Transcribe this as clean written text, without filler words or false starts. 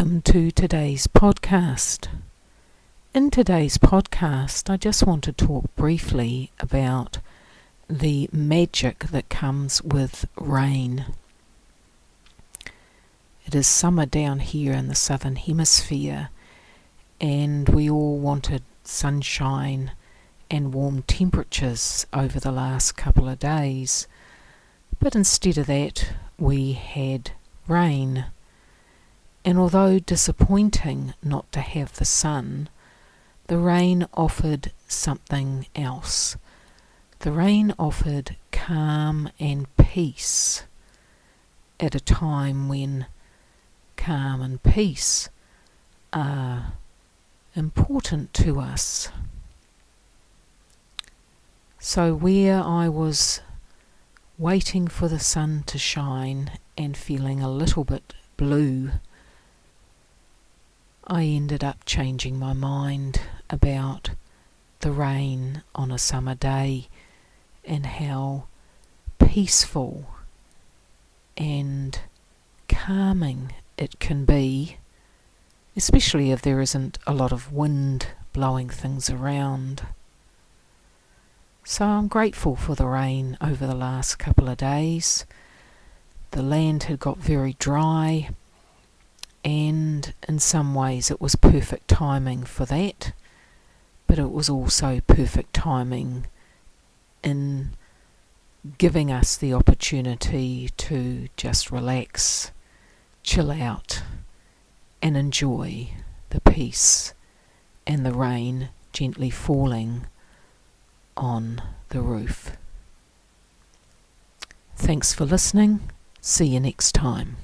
Welcome to today's podcast. In today's podcast, I just want to talk briefly about the magic that comes with rain. It is summer down here in the southern hemisphere, and we all wanted sunshine and warm temperatures over the last couple of days. But instead of that, we had rain. And although disappointing not to have the sun, the rain offered something else. The rain offered calm and peace at a time when calm and peace are important to us. So where I was waiting for the sun to shine and feeling a little bit blue, I ended up changing my mind about the rain on a summer day and how peaceful and calming it can be, especially if there isn't a lot of wind blowing things around. So I'm grateful for the rain over the last couple of days. The land had got very dry, and in some ways it was perfect timing for that, but it was also perfect timing in giving us the opportunity to just relax, chill out, and enjoy the peace and the rain gently falling on the roof. Thanks for listening. See you next time.